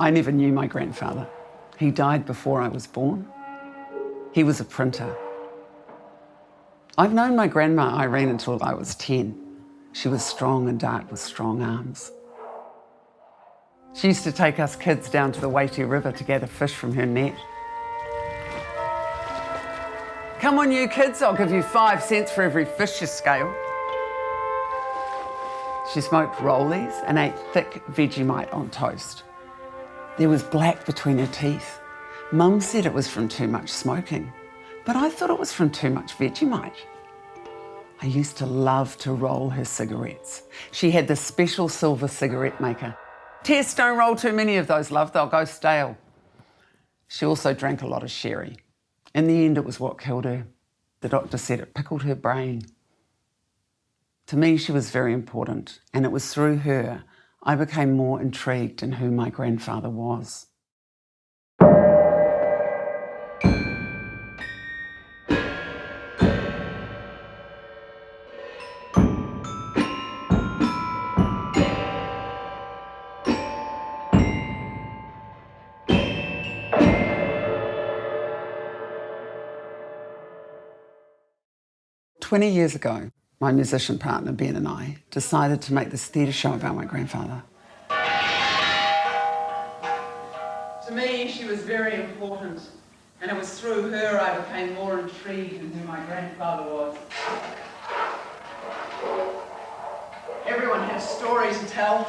I never knew my grandfather. He died before I was born. He was a printer. I've known my grandma Irene until I was 10. She was strong and dark with strong arms. She used to take us kids down to the Waiti River to gather fish from her net. Come on, you kids, I'll give you 5 cents for every fish you scale. She smoked rollies and ate thick Vegemite on toast. There was black between her teeth. Mum said it was from too much smoking, but I thought it was from too much Vegemite. I used to love to roll her cigarettes. She had this special silver cigarette maker. Tess, don't roll too many of those, love, they'll go stale. She also drank a lot of sherry. In the end, it was what killed her. The doctor said it pickled her brain. To me, she was very important, and it was through her I became more intrigued in who my grandfather was. "20 years ago, my musician partner Ben and I decided to make this theatre show about my grandfather. To me, she was very important, and it was through her I became more intrigued in who my grandfather was. Everyone has stories to tell.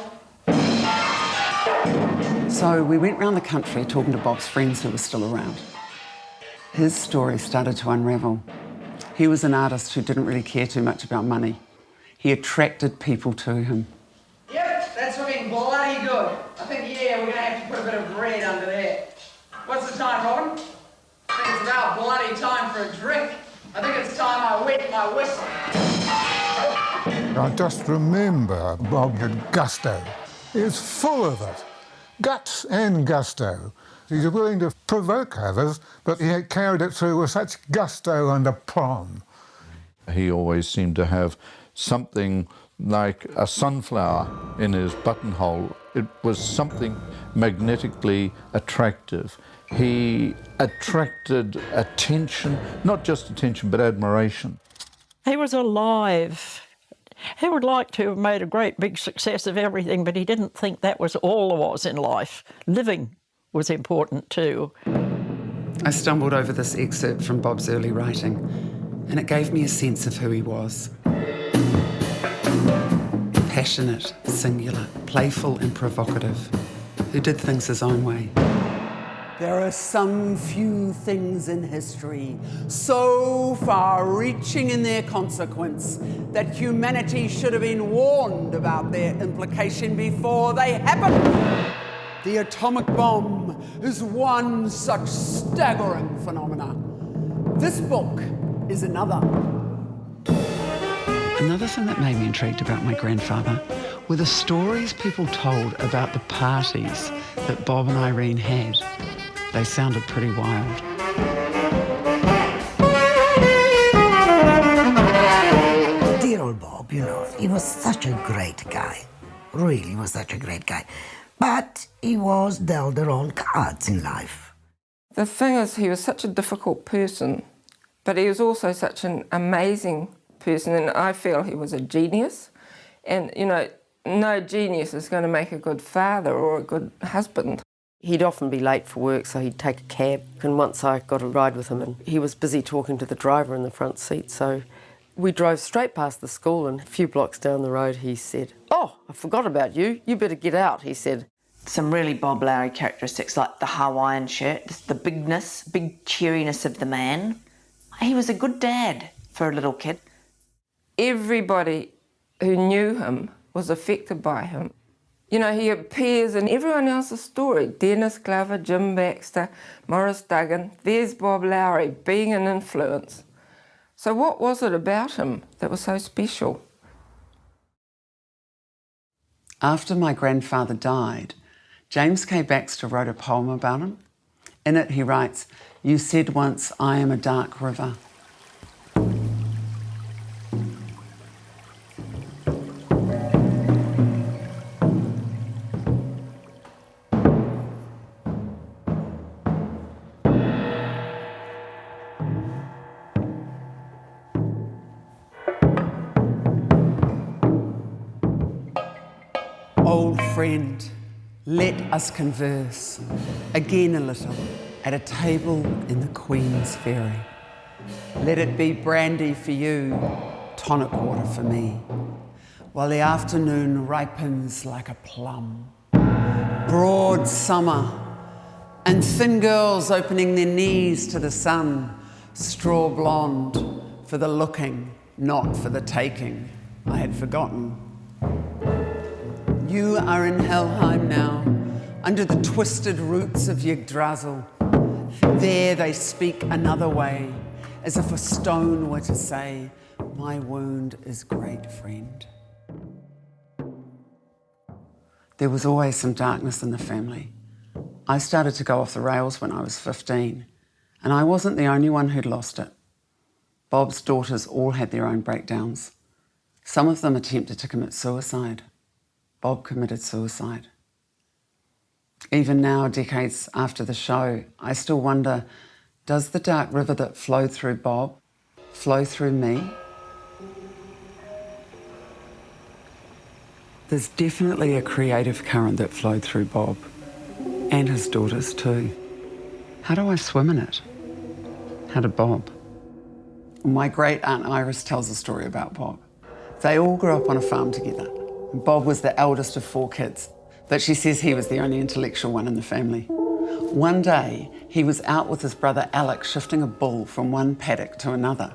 So we went round the country talking to Bob's friends who were still around. His story started to unravel. He was an artist who didn't really care too much about money. He attracted people to him. Yep, that's looking bloody good. I think, yeah, we're going to have to put a bit of bread under there. What's the time, Robin? I think it's about bloody time for a drink. I think it's time I wet my whistle. I just remember Bob had gusto. He was full of it. Guts and gusto. He's willing to provoke others, but he had carried it through with such gusto and aplomb. He always seemed to have something like a sunflower in his buttonhole. It was something magnetically attractive. He attracted attention, not just attention, but admiration. He was alive. He would like to have made a great big success of everything, but he didn't think that was all there was in life. Living was important too. I stumbled over this excerpt from Bob's early writing, and it gave me a sense of who he was. Passionate, singular, playful and provocative, who did things his own way. There are some few things in history so far-reaching in their consequence that humanity should have been warned about their implication before they happened. The atomic bomb is one such staggering phenomenon. This book is another. Another thing that made me intrigued about my grandfather were the stories people told about the parties that Bob and Irene had. They sounded pretty wild. Dear old Bob, you know, he was such a great guy. Really was such a great guy. But he was dealt the wrong cards in life. The thing is, he was such a difficult person, but he was also such an amazing person, and I feel he was a genius. And, you know, no genius is going to make a good father or a good husband. He'd often be late for work, so he'd take a cab. And once I got a ride with him, and he was busy talking to the driver in the front seat, so we drove straight past the school, and a few blocks down the road he said, "Oh, I forgot about you. You better get out," he said. Some really Bob Lowry characteristics, like the Hawaiian shirt, the bigness, big cheeriness of the man. He was a good dad for a little kid. Everybody who knew him was affected by him. You know, he appears in everyone else's story. Dennis Glover, Jim Baxter, Maurice Duggan. There's Bob Lowry being an influence. So what was it about him that was so special? After my grandfather died, James K. Baxter wrote a poem about him. In it he writes, "You said once, I am a dark river." Old friend, let us converse again a little at a table in the Queen's Ferry. Let it be brandy for you, tonic water for me, while the afternoon ripens like a plum. Broad summer and thin girls opening their knees to the sun, straw blonde for the looking, not for the taking. I had forgotten. You are in Helheim now, under the twisted roots of Yggdrasil. There they speak another way, as if a stone were to say, my wound is great, friend. There was always some darkness in the family. I started to go off the rails when I was 15, and I wasn't the only one who'd lost it. Bob's daughters all had their own breakdowns. Some of them attempted to commit suicide. Bob committed suicide. Even now, decades after the show, I still wonder, does the dark river that flowed through Bob flow through me? There's definitely a creative current that flowed through Bob, and his daughters too. How do I swim in it? How did Bob? My great aunt Iris tells a story about Bob. They all grew up on a farm together. Bob was the eldest of 4 kids, but she says he was the only intellectual one in the family. One day, he was out with his brother Alex shifting a bull from one paddock to another.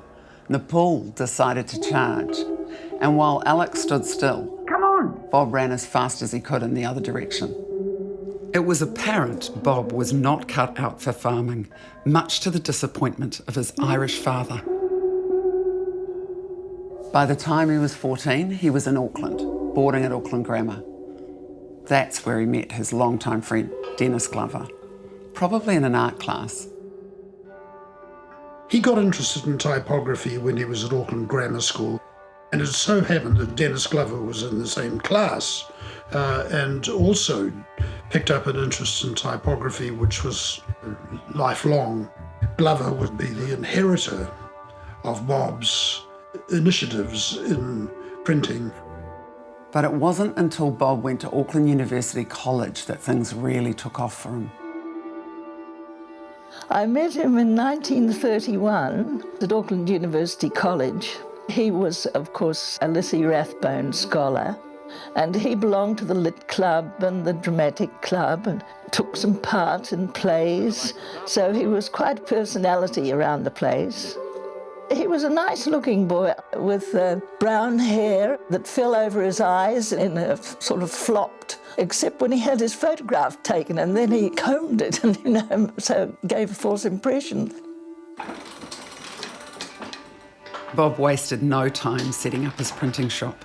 The bull decided to charge, and while Alex stood still, "Come on!" Bob ran as fast as he could in the other direction. It was apparent Bob was not cut out for farming, much to the disappointment of his Irish father. By the time he was 14, he was in Auckland, boarding at Auckland Grammar. That's where he met his longtime friend, Dennis Glover, probably in an art class. He got interested in typography when he was at Auckland Grammar School, and it so happened that Dennis Glover was in the same class and also picked up an interest in typography, which was lifelong. Glover would be the inheritor of Bob's initiatives in printing. But it wasn't until Bob went to Auckland University College that things really took off for him. I met him in 1931 at Auckland University College. He was, of course, a Lizzie Rathbone scholar, and he belonged to the Lit Club and the Dramatic Club and took some part in plays, so he was quite a personality around the place. He was a nice-looking boy with brown hair that fell over his eyes in a sort of flopped, except when he had his photograph taken, and then he combed it, and so gave a false impression. Bob wasted no time setting up his printing shop.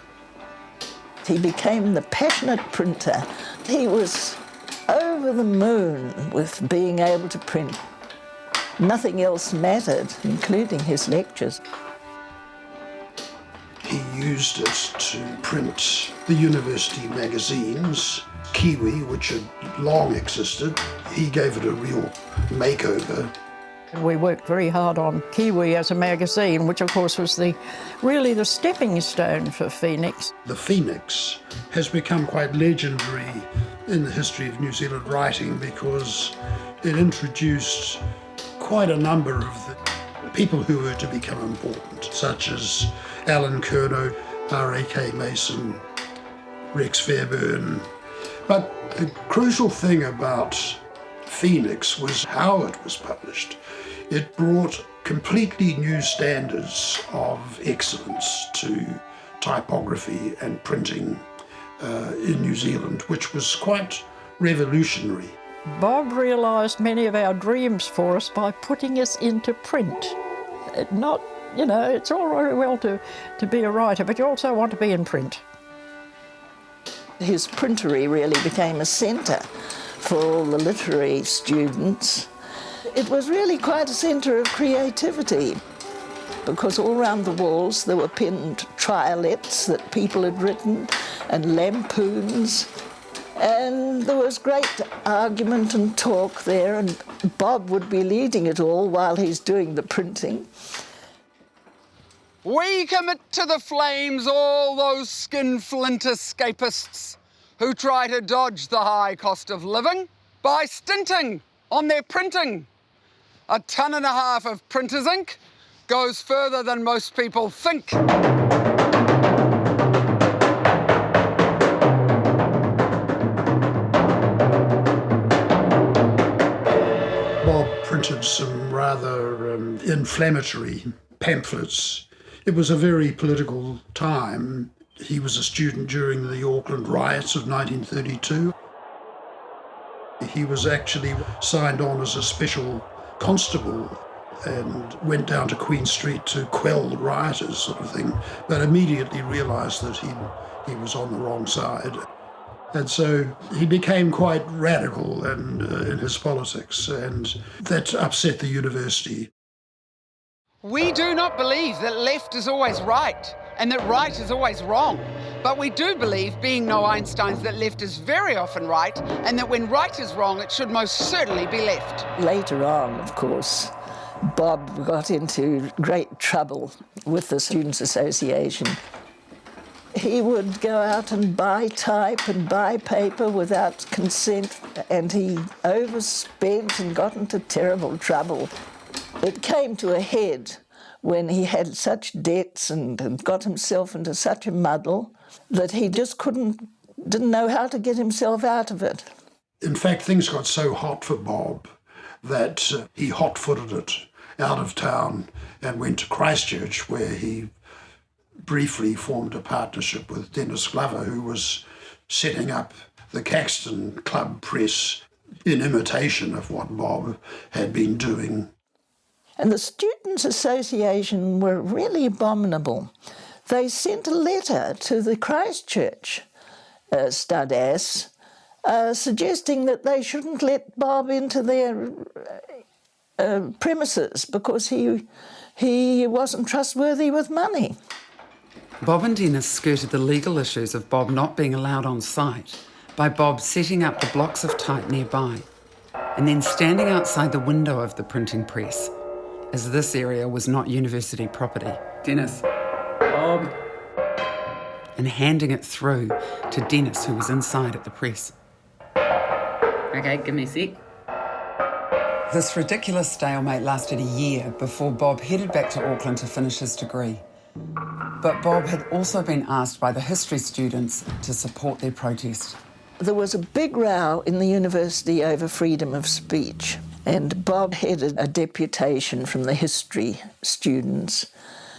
He became the passionate printer. He was over the moon with being able to print. Nothing else mattered, including his lectures. He used it to print the university magazines, Kiwi, which had long existed. He gave it a real makeover. We worked very hard on Kiwi as a magazine, which of course was really the stepping stone for Phoenix. The Phoenix has become quite legendary in the history of New Zealand writing because it introduced quite a number of the people who were to become important, such as Alan Curnow, R.A.K. Mason, Rex Fairburn. But the crucial thing about Phoenix was how it was published. It brought completely new standards of excellence to typography and printing in New Zealand, which was quite revolutionary. Bob realised many of our dreams for us by putting us into print. It's all very well to be a writer, but you also want to be in print. His printery really became a centre for all the literary students. It was really quite a centre of creativity because all around the walls there were pinned triolets that people had written and lampoons. And there was great argument and talk there, and Bob would be leading it all while he's doing the printing. We commit to the flames all those skinflint escapists who try to dodge the high cost of living by stinting on their printing. 1.5 tons of printer's ink goes further than most people think. Bob printed some rather inflammatory pamphlets. It was a very political time. He was a student during the Auckland riots of 1932. He was actually signed on as a special constable and went down to Queen Street to quell the rioters, sort of thing, but immediately realised that he was on the wrong side. And so he became quite radical in his politics, and that upset the university. We do not believe that left is always right and that right is always wrong. But we do believe, being no Einsteins, that left is very often right and that when right is wrong, it should most certainly be left. Later on, of course, Bob got into great trouble with the Students' Association. He would go out and buy type and buy paper without consent, and he overspent and got into terrible trouble. It came to a head when he had such debts and got himself into such a muddle that he just didn't know how to get himself out of it. In fact, things got so hot for Bob that he hot-footed it out of town and went to Christchurch, where he briefly formed a partnership with Dennis Glover, who was setting up the Caxton Club Press in imitation of what Bob had been doing. And the Students' Association were really abominable. They sent a letter to the Christchurch Studass suggesting that they shouldn't let Bob into their premises because he wasn't trustworthy with money. Bob and Dennis skirted the legal issues of Bob not being allowed on site by Bob setting up the blocks of type nearby and then standing outside the window of the printing press, as this area was not university property. Dennis, Bob, and handing it through to Dennis, who was inside at the press. Okay, give me a sec. This ridiculous stalemate lasted a year before Bob headed back to Auckland to finish his degree. But Bob had also been asked by the history students to support their protest. There was a big row in the university over freedom of speech, and Bob headed a deputation from the history students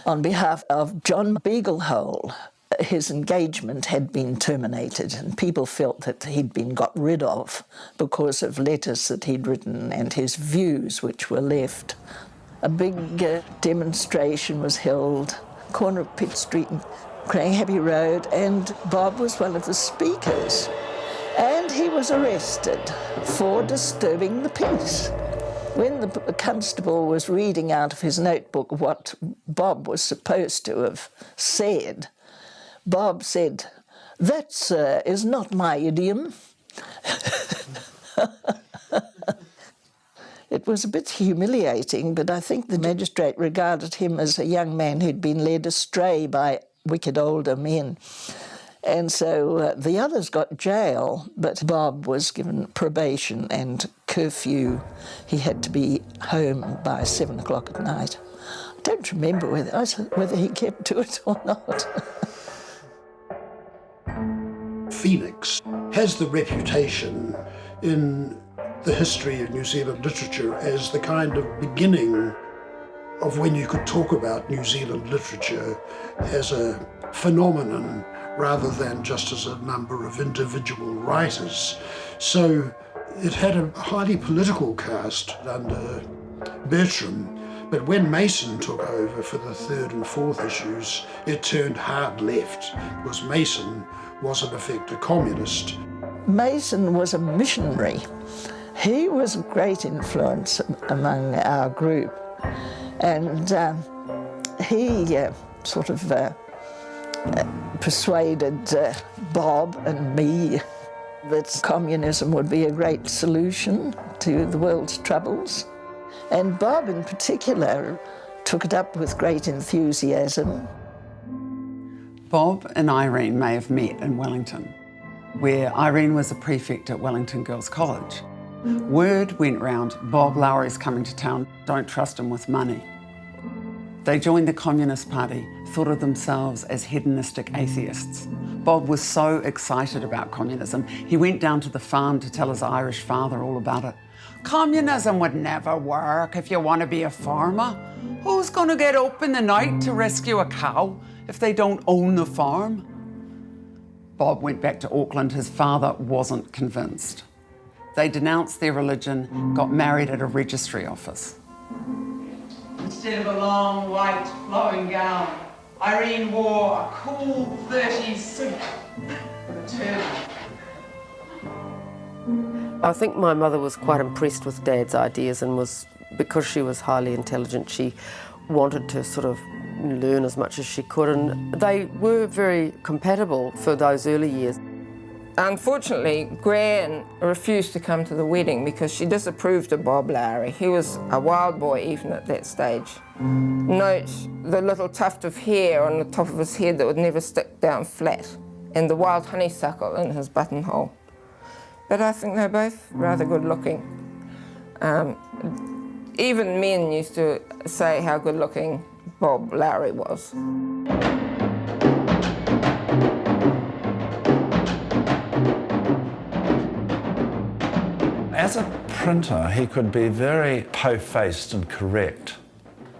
on behalf of John Beaglehole. His engagement had been terminated, and people felt that he'd been got rid of because of letters that he'd written and his views, which were left. A big demonstration was held, corner of Pitt Street and Craighappy Road, and Bob was one of the speakers. And he was arrested for disturbing the peace. When the constable was reading out of his notebook what Bob was supposed to have said, Bob said, "That, sir, is not my idiom." It was a bit humiliating, but I think the magistrate regarded him as a young man who'd been led astray by wicked older men. And so the others got jail, but Bob was given probation and curfew. He had to be home by 7 o'clock at night. I don't remember whether he kept to it or not. Phoenix has the reputation in the history of New Zealand literature as the kind of beginning of when you could talk about New Zealand literature as a phenomenon rather than just as a number of individual writers. So it had a highly political cast under Bertram, but when Mason took over for the 3rd and 4th issues, it turned hard left, because Mason was in effect a communist. Mason was a missionary. He was a great influence among our group, and he sort of persuaded Bob and me that communism would be a great solution to the world's troubles. And Bob in particular took it up with great enthusiasm. Bob and Irene may have met in Wellington. where Irene was a prefect at Wellington Girls College. Word went round, Bob Lowry's coming to town, don't trust him with money. They joined the Communist Party, thought of themselves as hedonistic atheists. Bob was so excited about communism, he went down to the farm to tell his Irish father all about it. Communism would never work if you want to be a farmer. Who's going to get up in the night to rescue a cow if they don't own the farm? Bob went back to Auckland. His father wasn't convinced. They denounced their religion, got married at a registry office. Instead of a long, white, flowing gown, Irene wore a cool 30s suit with a turban. I think my mother was quite impressed with Dad's ideas and was, because she was highly intelligent, she wanted to sort of learn as much as she could, and they were very compatible for those early years. Unfortunately, Gran refused to come to the wedding because she disapproved of Bob Lowry. He was a wild boy even at that stage. Note the little tuft of hair on the top of his head that would never stick down flat, and the wild honeysuckle in his buttonhole. But I think they're both rather good looking. Even men used to say how good looking Bob Lowry was. As a printer, he could be very po-faced and correct,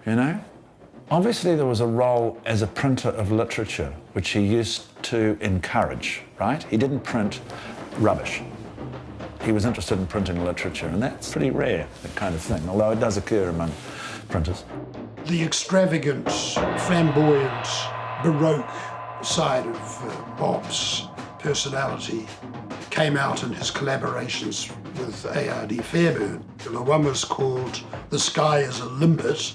you know? Obviously, there was a role as a printer of literature, which he used to encourage, right? He didn't print rubbish. He was interested in printing literature, and that's pretty rare, that kind of thing, although it does occur among printers. The extravagant, flamboyant, Baroque side of Bob's personality came out in his collaborations with A.R.D. Fairbairn. The one was called The Sky is a Limpet,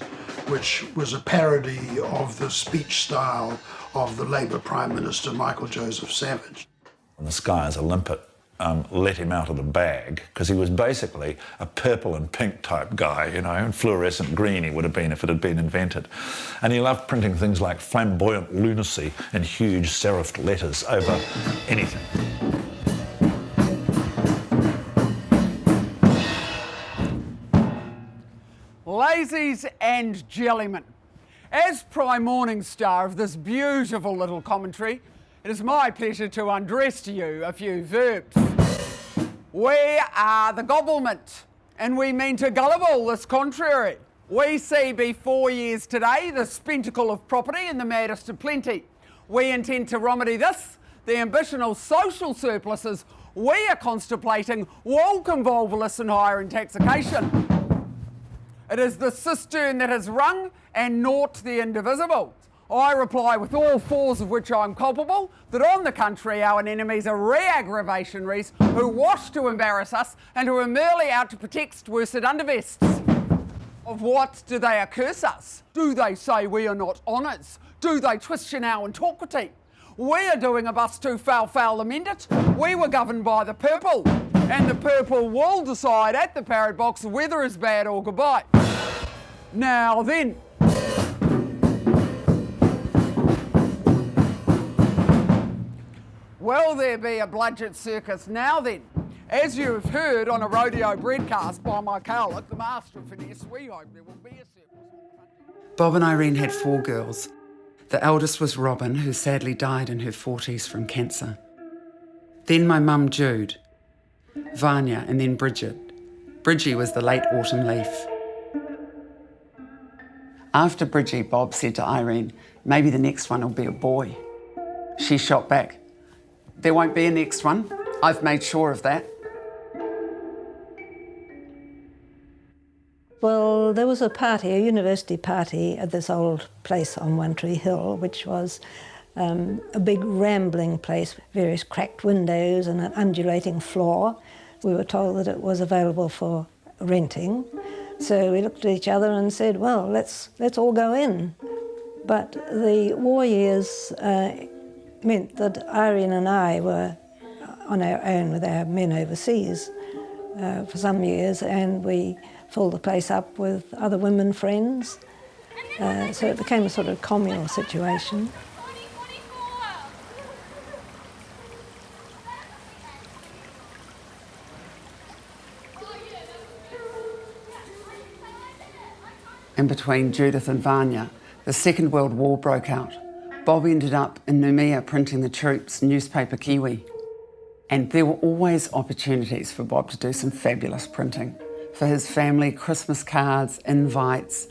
which was a parody of the speech style of the Labour Prime Minister Michael Joseph Savage. The Sky is a Limpet let him out of the bag, because he was basically a purple and pink type guy, you know, and fluorescent green he would have been if it had been invented. And he loved printing things like flamboyant lunacy in huge serifed letters over anything. Lazies and Jellymen. As Prime Morning Star of this beautiful little commentary, it is my pleasure to undress to you a few verbs. We are the gobblement, and we mean to gullible this contrary. We see before years today the spectacle of property in the maddest of plenty. We intend to remedy this, the ambitional social surpluses we are contemplating woke convolvulus and higher intoxication. It is the cistern that has rung and naught the indivisible. I reply with all fours of which I am culpable, that on the contrary our enemies are re-aggravationaries who wash to embarrass us and who are merely out to protect worsted undervests. Of what do they accuse us? Do they say we are not honours? Do they twist now and talkity? We are doing a bus too foul amend it. We were governed by the purple, and the purple will decide at the parrot box whether it's bad or goodbye. Now then, will there be a bludgeon circus now then? As you have heard on a rodeo broadcast by my cowlick, the master of finesse, we hope there will be a circus. Bob and Irene had 4 girls. The eldest was Robin, who sadly died in her 40s from cancer. Then my mum Jude, Vanya, and then Bridget. Bridgie was the late autumn leaf. After Bridgie, Bob said to Irene, maybe the next one will be a boy. She shot back, there won't be a next one. I've made sure of that. Well, there was a party, a university party at this old place on One Tree Hill, which was a big rambling place, various cracked windows and an undulating floor. We were told that it was available for renting. So we looked at each other and said, well, let's all go in. But the war years meant that Irene and I were on our own with our men overseas for some years, and we filled the place up with other women friends. So it became a sort of communal situation. And between Judith and Vanya, the Second World War broke out. Bob ended up in Noumea printing the troops' newspaper Kiwi. And there were always opportunities for Bob to do some fabulous printing. For his family, Christmas cards, invites,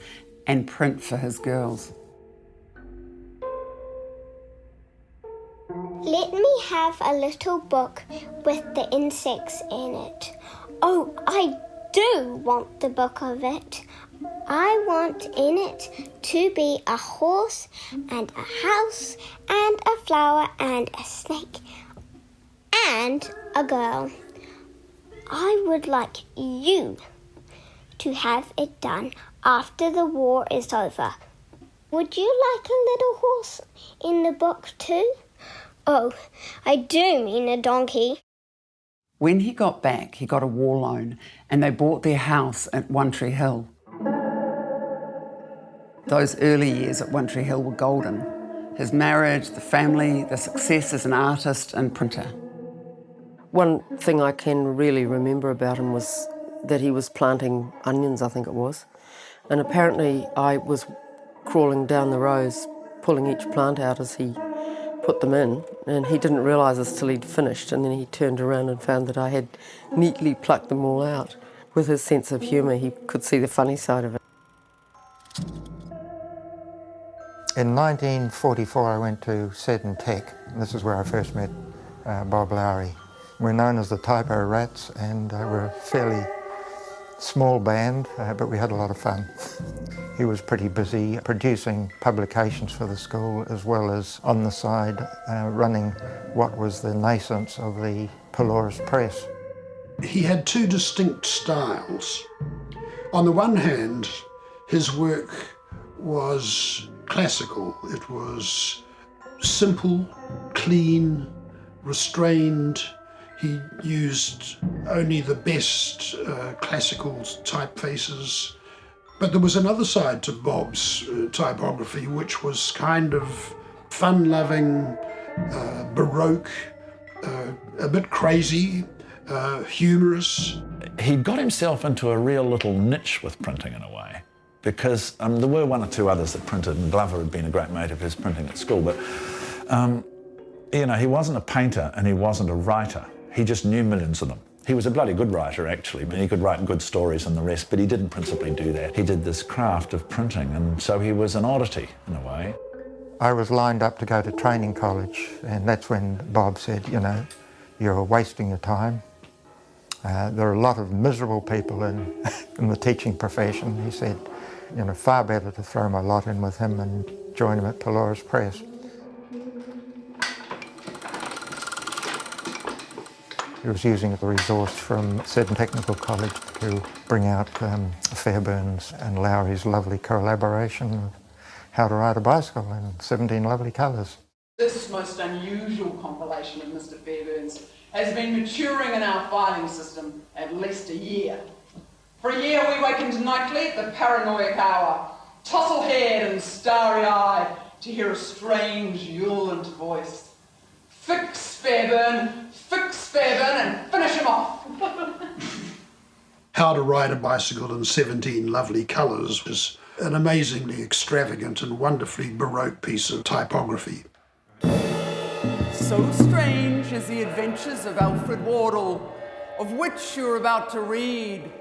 and print for his girls. Let me have a little book with the insects in it. Oh, I do want the book of it. I want in it to be a horse and a house and a flower and a snake and a girl. I would like you to have it done after the war is over. Would you like a little horse in the book too? Oh, I do mean a donkey. When he got back, he got a war loan and they bought their house at One Tree Hill. Those early years at One Tree Hill were golden. His marriage, the family, the success as an artist and printer. One thing I can really remember about him was that he was planting onions, I think it was. And apparently I was crawling down the rows, pulling each plant out as he put them in, and he didn't realise this till he'd finished, and then he turned around and found that I had neatly plucked them all out. With his sense of humour, he could see the funny side of it. In 1944, I went to Seddon Tech. This is where I first met Bob Lowry. We're known as the Typo Rats, and we're a fairly small band, but we had a lot of fun. He was pretty busy producing publications for the school, as well as on the side running what was the nascence of the Pelorus Press. He had two distinct styles. On the one hand, his work was classical. It was simple, clean, restrained. He used only the best classical typefaces. But there was another side to Bob's typography, which was kind of fun-loving, baroque, a bit crazy, humorous. He got himself into a real little niche with printing in a way, because there were one or two others that printed, and Glover had been a great mate of his printing at school, but you know, he wasn't a painter and he wasn't a writer. He just knew millions of them. He was a bloody good writer, actually. He could write good stories and the rest, but he didn't principally do that. He did this craft of printing, and so he was an oddity in a way. I was lined up to go to training college, and that's when Bob said, you know, you're wasting your time. There are a lot of miserable people in the teaching profession. He said, you know, far better to throw my lot in with him and join him at Pelorus Press. He was using the resource from Seddon Technical College to bring out Fairbairn's and Lowry's lovely collaboration of how to ride a bicycle in 17 lovely colours. This most unusual compilation of Mr. Fairbairn's has been maturing in our filing system at least a year. For a year we wakened nightly at the paranoiac hour, tousle-haired and starry-eyed, to hear a strange, ulent voice. Fix Fairbairn, and finish him off. How to Ride a Bicycle in 17 Lovely Colours is an amazingly extravagant and wonderfully baroque piece of typography. So strange is the adventures of Alfred Wardle, of which you're about to read.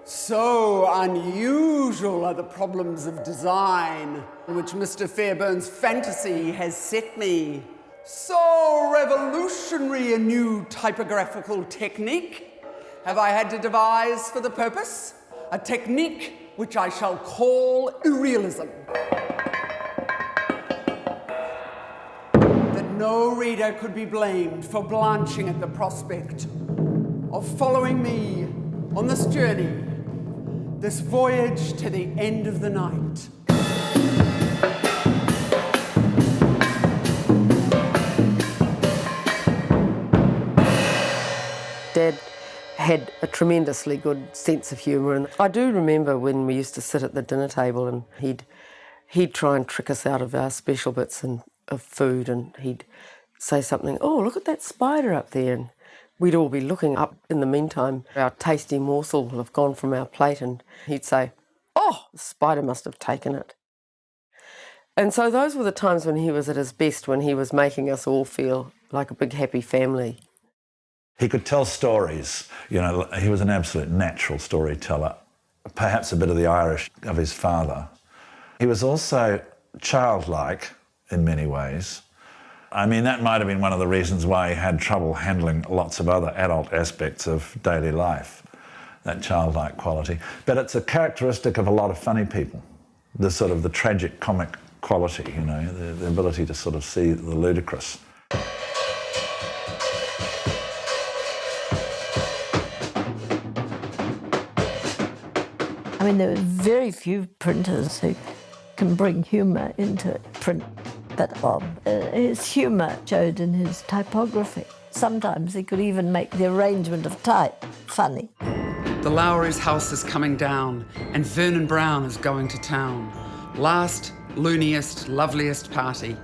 So unusual are the problems of design, in which Mr. Fairbairn's fantasy has set me. So revolutionary a new typographical technique have I had to devise for the purpose, a technique which I shall call irrealism. That no reader could be blamed for blanching at the prospect of following me on this journey, this voyage to the end of the night. Dad had a tremendously good sense of humour, and I do remember when we used to sit at the dinner table and he'd try and trick us out of our special bits of food, and he'd say something, oh, look at that spider up there, and we'd all be looking up. In the meantime, our tasty morsel will have gone from our plate, and he'd say, oh, oh, the spider must have taken it. And so those were the times when he was at his best, when he was making us all feel like a big happy family. He could tell stories. You know, he was an absolute natural storyteller, perhaps a bit of the Irish of his father. He was also childlike in many ways. I mean, that might have been one of the reasons why he had trouble handling lots of other adult aspects of daily life, that childlike quality. But it's a characteristic of a lot of funny people, the sort of the tragic comic quality, you know, the ability to sort of see the ludicrous. I mean, there are very few printers who can bring humour into print. But Bob, his humour showed in his typography. Sometimes he could even make the arrangement of type funny. The Lowry's house is coming down, and Vernon Brown is going to town. Last, looniest, loveliest party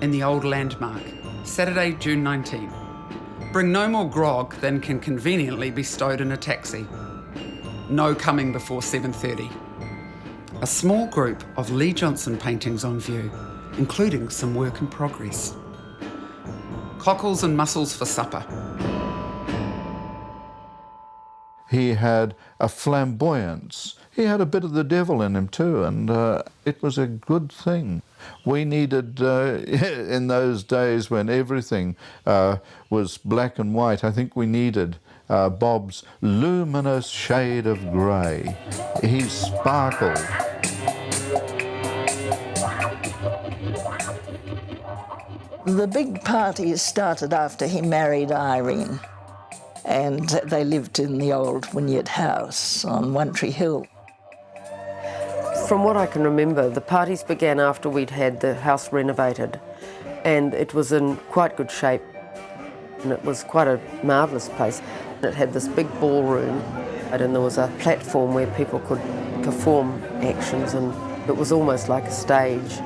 in the old landmark, Saturday, June 19. Bring no more grog than can conveniently be stowed in a taxi. No coming before 7:30. A small group of Lee Johnson paintings on view, including some work in progress. Cockles and mussels for supper. He had a flamboyance. He had a bit of the devil in him too, and it was a good thing. We needed, in those days when everything was black and white, I think we needed Bob's luminous shade of grey. He sparkled. The big party started after he married Irene, and they lived in the old Wynyard house on One Tree Hill. From what I can remember, the parties began after we'd had the house renovated, and it was in quite good shape, and it was quite a marvellous place. It had this big ballroom, and there was a platform where people could perform actions, and it was almost like a stage.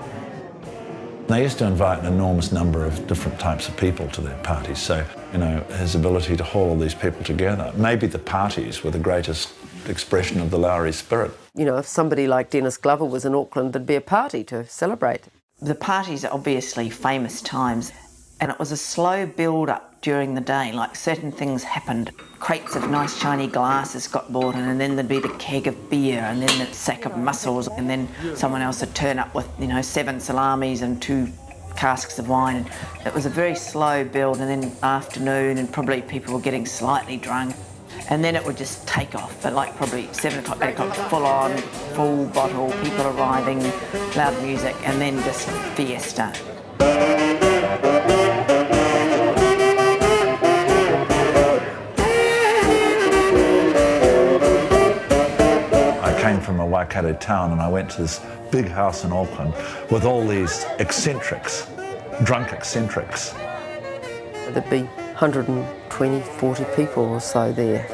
They used to invite an enormous number of different types of people to their parties, so, you know, his ability to haul all these people together. Maybe the parties were the greatest expression of the Lowry spirit. You know, if somebody like Dennis Glover was in Auckland, there'd be a party to celebrate. The parties are obviously famous times, and it was a slow build-up during the day, like certain things happened. Crates of nice shiny glasses got bought in, and then there'd be the keg of beer, and then the sack of mussels, and then someone else would turn up with, you know, 7 salamis and 2 casks of wine. And it was a very slow build, and then afternoon, and probably people were getting slightly drunk. And then it would just take off, but like probably 7 o'clock, 8 o'clock, full on, full bottle, people arriving, loud music, and then just fiesta. I came from a Waikato town and I went to this big house in Auckland with all these eccentrics, drunk eccentrics. There'd be 120, 40 people or so there.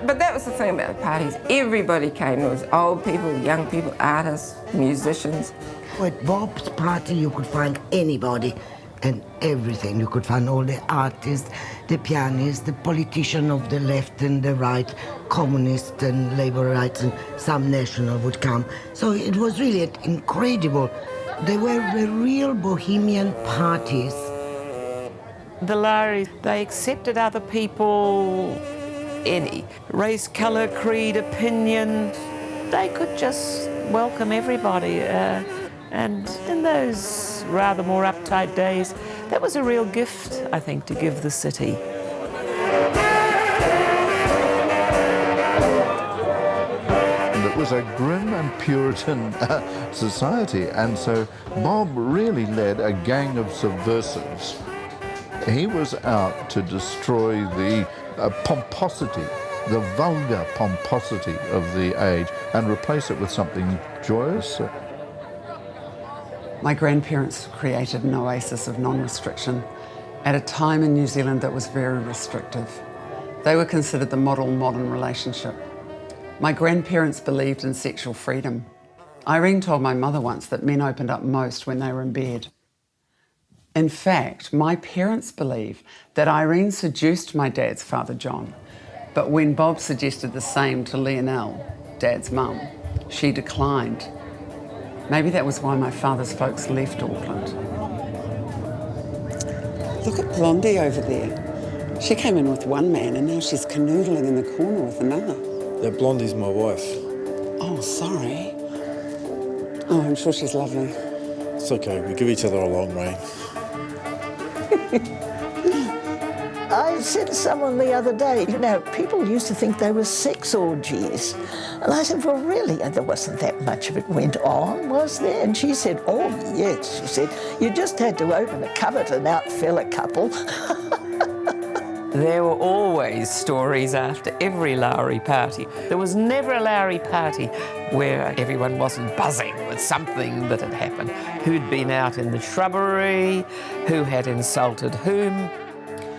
But that was the thing about the parties. Everybody came. There was old people, young people, artists, musicians. At Bob's party you could find anybody and everything. You could find all the artists, the pianists, the politicians of the left and the right, communists and labor rights, and some national would come. So it was really incredible. They were the real bohemian parties. The Lowrys, they accepted other people, any race, colour, creed, opinion. They could just welcome everybody. And in those rather more uptight days, that was a real gift, I think, to give the city. And it was a grim and Puritan society, and so Bob really led a gang of subversives. He was out to destroy the pomposity, the vulgar pomposity of the age, and replace it with something joyous. My grandparents created an oasis of non-restriction at a time in New Zealand that was very restrictive. They were considered the model modern relationship. My grandparents believed in sexual freedom. Irene told my mother once that men opened up most when they were in bed. In fact, my parents believe that Irene seduced my dad's father, John, but when Bob suggested the same to Lionel, Dad's mum, She declined. Maybe that was why my father's folks left Auckland. Look at Blondie over there. She came in with one man and now she's canoodling in the corner with another. That Blondie's my wife. Oh, sorry. Oh, I'm sure she's lovely. It's okay, we give each other a long rein. I said to someone the other day, you know, people used to think they were sex orgies. And I said, well, really, there wasn't that much of it went on, was there? And she said, oh, yes. She said, you just had to open a cupboard and out fell a couple. There were always stories after every Lowry party. There was never a Lowry party where everyone wasn't buzzing with something that had happened. Who'd been out in the shrubbery, who had insulted whom.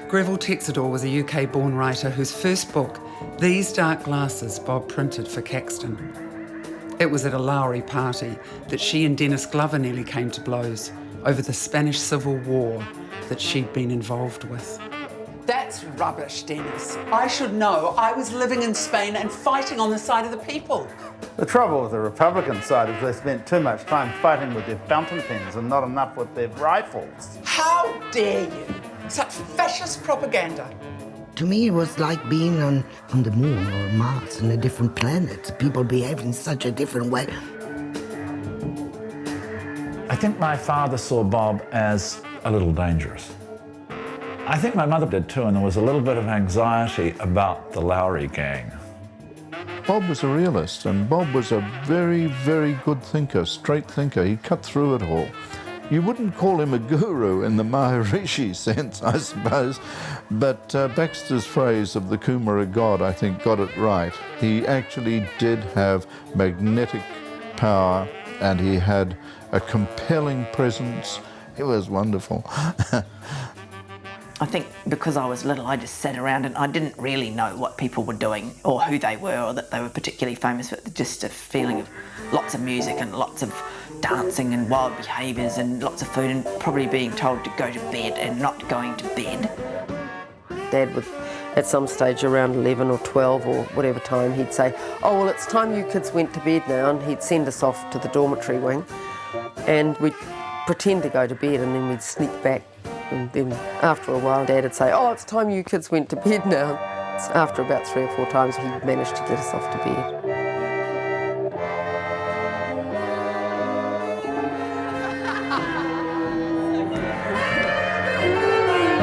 Greville Texador was a UK-born writer whose first book, These Dark Glasses, Bob printed for Caxton. It was at a Lowry party that she and Dennis Glover nearly came to blows over the Spanish Civil War that she'd been involved with. That's rubbish, Dennis. I should know. I was living in Spain and fighting on the side of the people. The trouble with the Republican side is they spent too much time fighting with their fountain pens and not enough with their rifles. How dare you? Such fascist propaganda. To me, it was like being on the moon or Mars, on a different planet. People behaved in such a different way. I think my father saw Bob as a little dangerous. I think my mother did too, and there was a little bit of anxiety about the Lowry gang. Bob was a realist, and Bob was a very, very good thinker, straight thinker. He cut through it all. You wouldn't call him a guru in the Maharishi sense, I suppose, but Baxter's phrase of the Kumara god, I think, got it right. He actually did have magnetic power, and he had a compelling presence. It was wonderful. I think because I was little, I just sat around and I didn't really know what people were doing or who they were or that they were particularly famous, but just a feeling of lots of music and lots of dancing and wild behaviours and lots of food and probably being told to go to bed and not going to bed. Dad would, at some stage around 11 or 12 or whatever time, he'd say, oh, well, it's time you kids went to bed now, and he'd send us off to the dormitory wing and we'd pretend to go to bed and then we'd sneak back. And then after a while, Dad would say, oh, it's time you kids went to bed now. So after about 3 or 4 times, he'd managed to get us off to bed.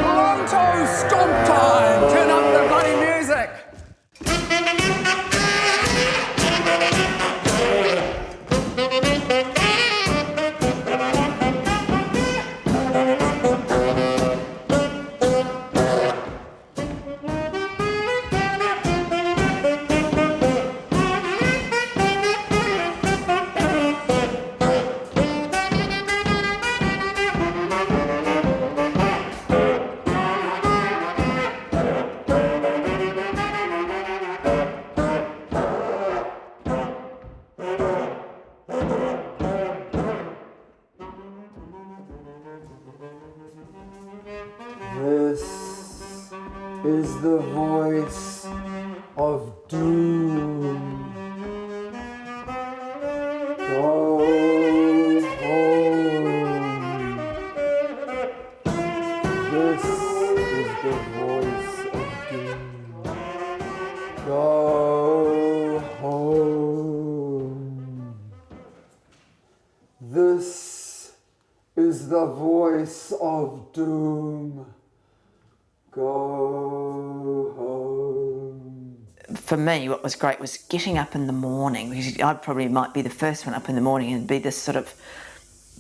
Toronto stomp time! Turn up the bloody music! is the voice of doom. Go home. This is the voice of doom. Go home. This is the voice of doom. Go home. For me, what was great was getting up in the morning, because I probably might be the first one up in the morning and be this sort of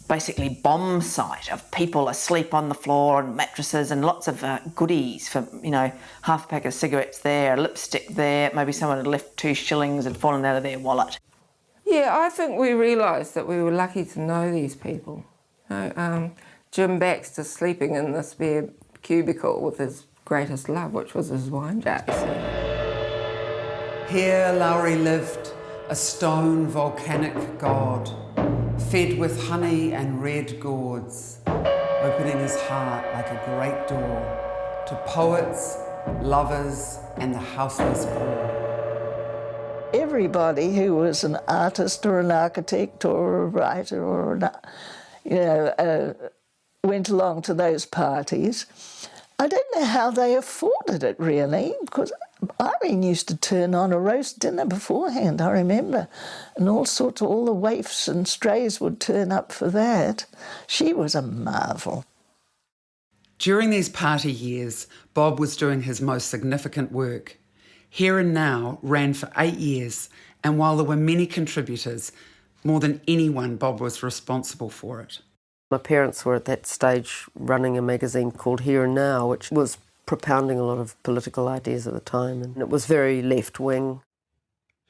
basically bomb site of people asleep on the floor and mattresses and lots of goodies for, you know, half a pack of cigarettes there, a lipstick there, maybe someone had left 2 shillings had fallen out of their wallet. Yeah, I think we realised that we were lucky to know these people. You know, Jim Baxter sleeping in the spare cubicle with his greatest love, which was his wine jars. Here Lowry lived, a stone volcanic god, fed with honey and red gourds, opening his heart like a great door to poets, lovers, and the houseless poor. everybody who was an artist or an architect or a writer or went along to those parties. I don't know how they afforded it, really, because Irene used to turn on a roast dinner beforehand, I remember, and all the waifs and strays would turn up for that. She was a marvel. During these party years, Bob was doing his most significant work. Here and Now ran for 8 years, and while there were many contributors, more than anyone, Bob was responsible for it. My parents were at that stage running a magazine called Here and Now, which was propounding a lot of political ideas at the time, and it was very left-wing.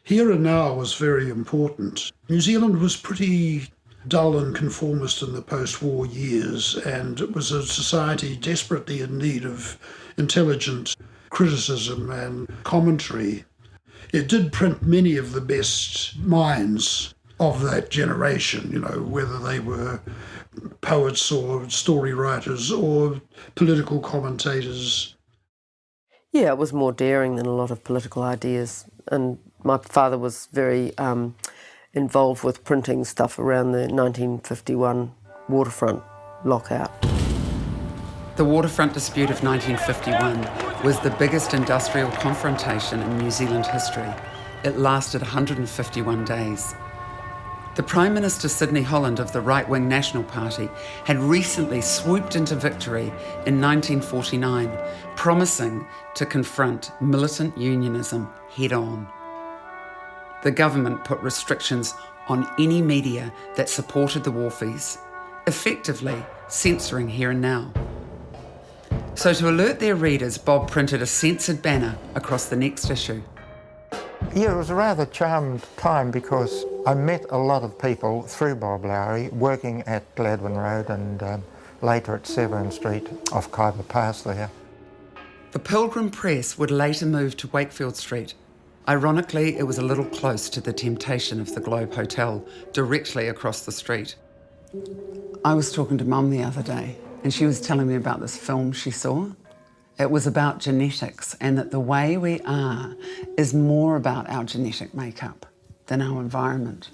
Here and Now was very important. New Zealand was pretty dull and conformist in the post-war years, and it was a society desperately in need of intelligent criticism and commentary. It did print many of the best minds of that generation, whether they were poets or story writers or political commentators. Yeah, it was more daring than a lot of political ideas, and my father was very involved with printing stuff around the 1951 waterfront lockout. The waterfront dispute of 1951 was the biggest industrial confrontation in New Zealand history. It lasted 151 days. The Prime Minister Sidney Holland of the right-wing National Party had recently swooped into victory in 1949, promising to confront militant unionism head-on. The government put restrictions on any media that supported the Wharfies, effectively censoring Here and Now. So to alert their readers, Bob printed a censored banner across the next issue. Yeah, it was a rather charmed time because I met a lot of people through Bob Lowry working at Gladwin Road and later at Severn Street off Khyber Pass there. The Pilgrim Press would later move to Wakefield Street. Ironically, it was a little close to the temptation of the Globe Hotel, directly across the street. I was talking to Mum the other day, and she was telling me about this film she saw. It was about genetics, and that the way we are is more about our genetic makeup than our environment.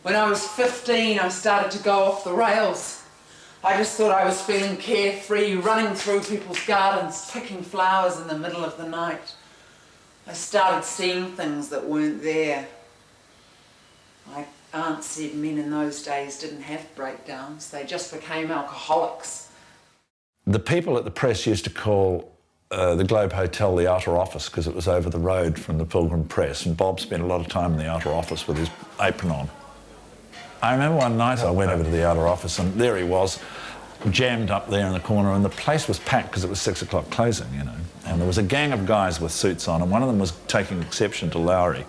When I was 15, I started to go off the rails. I just thought I was feeling carefree, running through people's gardens, picking flowers in the middle of the night. I started seeing things that weren't there. My aunt said men in those days didn't have breakdowns, they just became alcoholics. The people at the press used to call the Globe Hotel the outer office because it was over the road from the Pilgrim Press, and Bob spent a lot of time in the outer office with his apron on. I remember one night I went over to the outer office and there he was, jammed up there in the corner, and the place was packed because it was 6 o'clock closing, and there was a gang of guys with suits on, and one of them was taking exception to Lowry.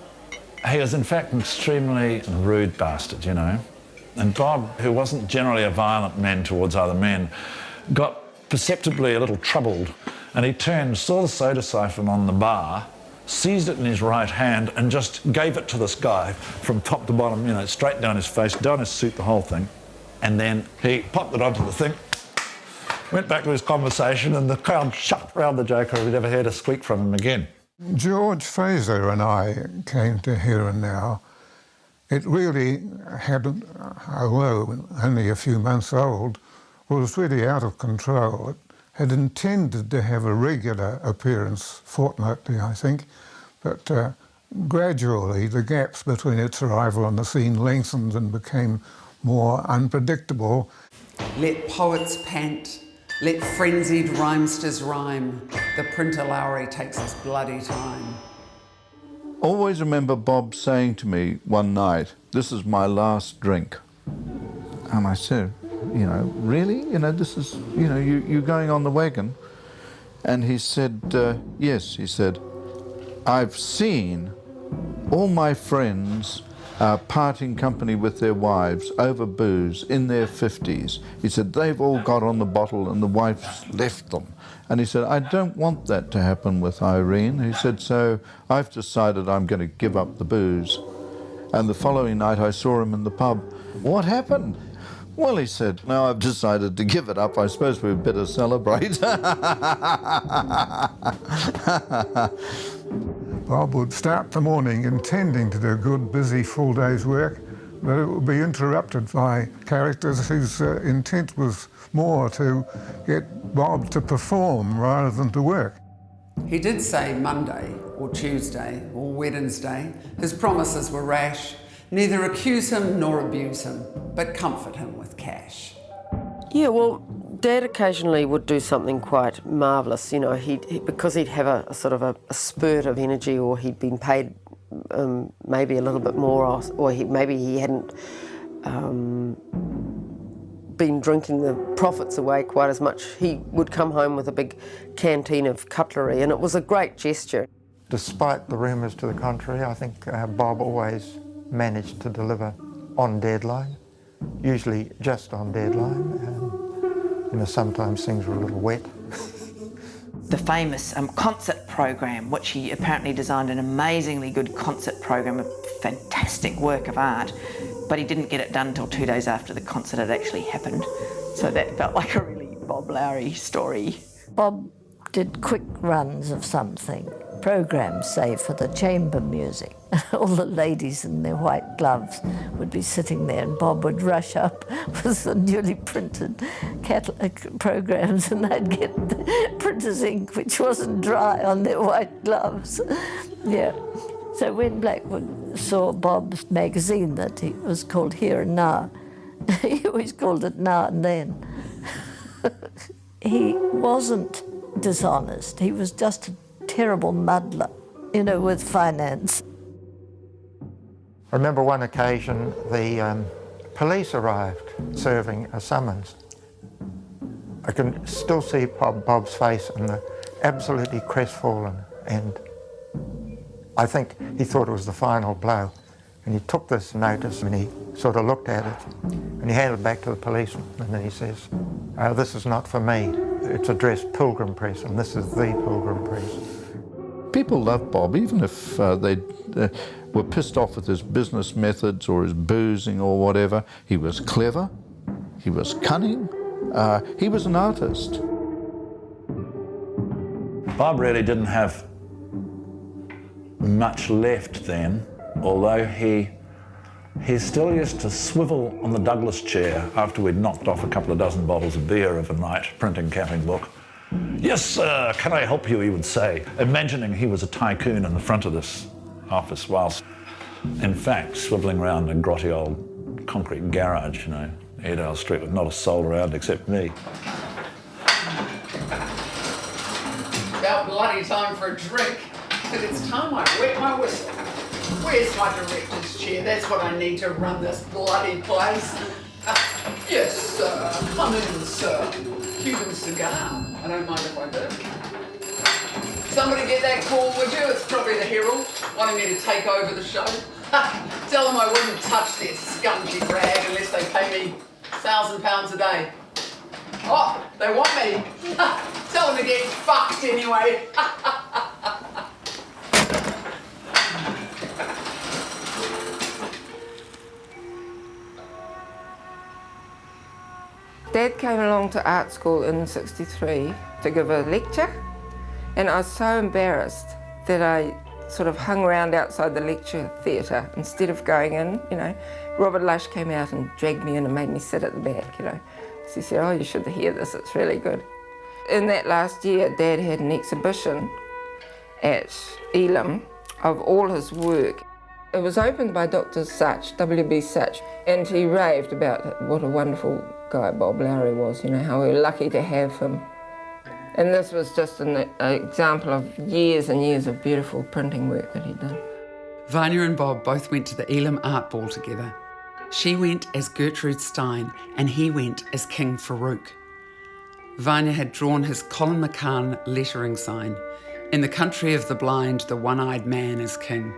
He was in fact an extremely rude bastard, and Bob, who wasn't generally a violent man towards other men, got perceptibly a little troubled, and he turned, saw the soda siphon on the bar, seized it in his right hand and just gave it to this guy from top to bottom, straight down his face, down his suit, the whole thing. And then he popped it onto the thing, went back to his conversation, and the crowd shut round the joker. We'd never heard a squeak from him again. George Fraser and I came to Here and Now. It really had, although only a few months old, was really out of control. It had intended to have a regular appearance fortnightly, I think, but gradually the gaps between its arrival on the scene lengthened and became more unpredictable. Let poets pant, let frenzied rhymesters rhyme. The printer Lowry takes his bloody time. Always remember Bob saying to me one night, "This is my last drink." And I said, really? This is, you're going on the wagon? And he said, yes, he said, "I've seen all my friends parting company with their wives over booze in their 50s. He said, they've all got on the bottle and the wives left them. And he said, I don't want that to happen with Irene. He said, so I've decided I'm going to give up the booze. And the following night I saw him in the pub. What happened? Well, he said, now I've decided to give it up. I suppose we'd better celebrate. Bob would start the morning intending to do a good, busy, full day's work, but it would be interrupted by characters whose intent was more to get Bob to perform rather than to work. He did say Monday or Tuesday or Wednesday. His promises were rash. Neither accuse him nor abuse him, but comfort him with cash. Yeah, well, Dad occasionally would do something quite marvellous, you know, because he'd have a sort of a spurt of energy, or he'd been paid maybe a little bit more, or maybe he hadn't been drinking the profits away quite as much. He would come home with a big canteen of cutlery, and it was a great gesture. Despite the rumours to the contrary, I think Bob always managed to deliver on deadline, usually just on deadline. You know, sometimes things were a little wet. The famous concert program, which he apparently designed an amazingly good concert program, a fantastic work of art, but he didn't get it done until 2 days after the concert had actually happened. So that felt like a really Bob Lowry story. Bob did quick runs of something, programs, say, for the chamber music. All the ladies in their white gloves would be sitting there, and Bob would rush up with the newly printed programs, and they'd get the printer's ink, which wasn't dry, on their white gloves. Yeah. So when Blackwood saw Bob's magazine, that it was called Here and Now, he always called it Now and Then. He wasn't dishonest. He was just a terrible muddler, you know, with finance. I remember one occasion the police arrived serving a summons. I can still see Bob's face and absolutely crestfallen, and I think he thought it was the final blow. And he took this notice and he sort of looked at it and he handed it back to the policeman, and then he says, "This is not for me. It's addressed Pilgrim Press, and this is the Pilgrim Press." People loved Bob, even if they were pissed off with his business methods or his boozing or whatever. He was clever, he was cunning, he was an artist. Bob really didn't have much left then, although he still used to swivel on the Douglas chair after we'd knocked off a couple of dozen bottles of beer of a night, printing Camping Book. "Yes, sir, can I help you?" he would say, imagining he was a tycoon in the front of this office, whilst in fact swivelling around a grotty old concrete garage, you know, Airedale Street, with not a soul around except me. About bloody time for a drink, but it's time I wet my whistle. Where's my director's chair? That's what I need to run this bloody place. Yes, sir. Come in, sir. Cuban cigar. I don't mind if I do. Somebody get that call, would you? It's probably the Herald, wanting me to take over the show. Tell them I wouldn't touch their scungy rag unless they pay me £1,000 a day. Oh, they want me. Tell them to get fucked anyway. Dad came along to art school in '63 to give a lecture, and I was so embarrassed that I sort of hung around outside the lecture theatre instead of going in, you know. Robert Lush came out and dragged me in and made me sit at the back, you know. So he said, "Oh, you should hear this, it's really good." In that last year, Dad had an exhibition at Elam of all his work. It was opened by Dr. Such, W.B. Such, and he raved about what a wonderful guy Bob Lowry was, you know, how we were lucky to have him. And this was just an example of years and years of beautiful printing work that he'd done. Vanya and Bob both went to the Elam Art Ball together. She went as Gertrude Stein and he went as King Farouk. Vanya had drawn his Colin McCann lettering sign, "In the country of the blind, the one-eyed man is king."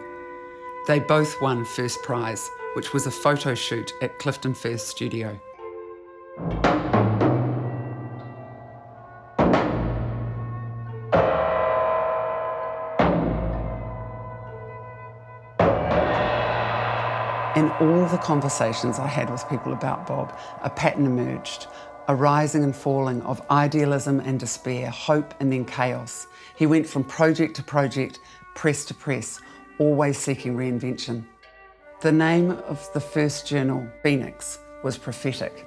They both won first prize, which was a photo shoot at Clifton Firth Studio. In all the conversations I had with people about Bob, a pattern emerged, a rising and falling of idealism and despair, hope and then chaos. He went from project to project, press to press, always seeking reinvention. The name of the first journal, Phoenix, was prophetic.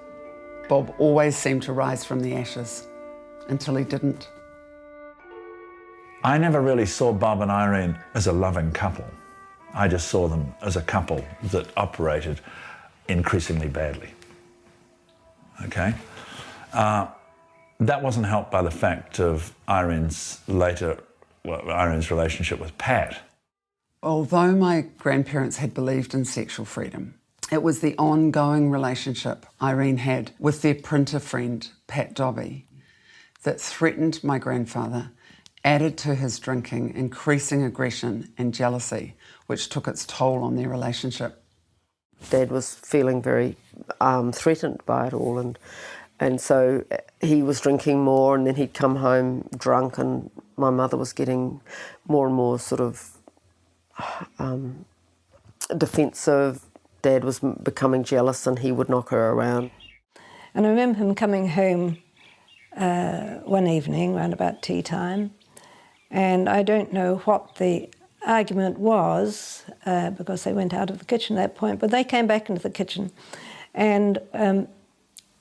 Bob always seemed to rise from the ashes, until he didn't. I never really saw Bob and Irene as a loving couple. I just saw them as a couple that operated increasingly badly. Okay? That wasn't helped by the fact of Irene's relationship with Pat. Although my grandparents had believed in sexual freedom, it was the ongoing relationship Irene had with their printer friend, Pat Dobby, that threatened my grandfather, added to his drinking, increasing aggression and jealousy, which took its toll on their relationship. Dad was feeling very threatened by it all, and so he was drinking more, and then he'd come home drunk, and my mother was getting more and more sort of defensive. Dad was becoming jealous, and he would knock her around. And I remember him coming home one evening around about tea time, and I don't know what the argument was because they went out of the kitchen at that point, but they came back into the kitchen, and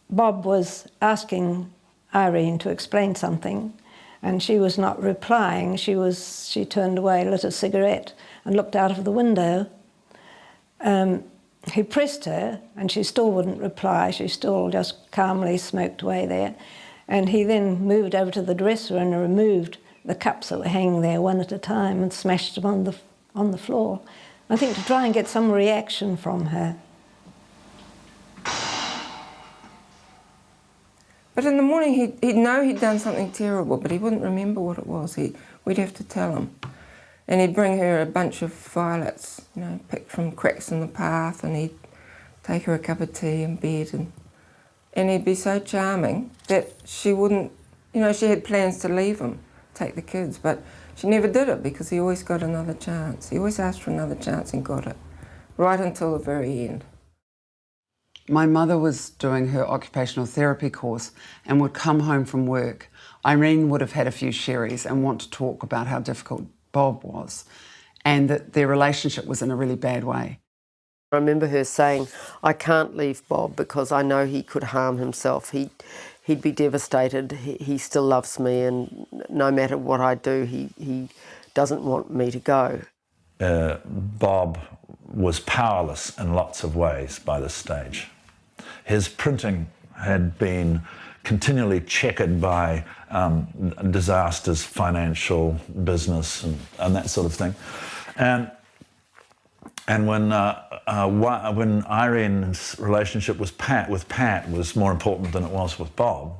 Bob was asking Irene to explain something, and she was not replying. She turned away, lit a cigarette, and looked out of the window. He pressed her, and she still wouldn't reply. She still just calmly smoked away there. And he then moved over to the dresser and removed the cups that were hanging there one at a time and smashed them on the floor, I think to try and get some reaction from her. But in the morning, he'd know he'd done something terrible, but he wouldn't remember what it was. We'd have to tell him. And he'd bring her a bunch of violets, you know, picked from cracks in the path, and he'd take her a cup of tea in bed, and he'd be so charming that she wouldn't, you know, she had plans to leave him, take the kids, but she never did it because he always got another chance. He always asked for another chance and got it, right until the very end. My mother was doing her occupational therapy course and would come home from work. Irene would have had a few sherries and want to talk about how difficult Bob was and that their relationship was in a really bad way. I remember her saying, I can't leave Bob because I know he could harm himself. He'd be devastated. He still loves me, and no matter what I do, he doesn't want me to go. Bob was powerless in lots of ways by this stage. His printing had been continually checkered by disasters, financial, business, and that sort of thing. And when Irene's relationship with Pat was more important than it was with Bob,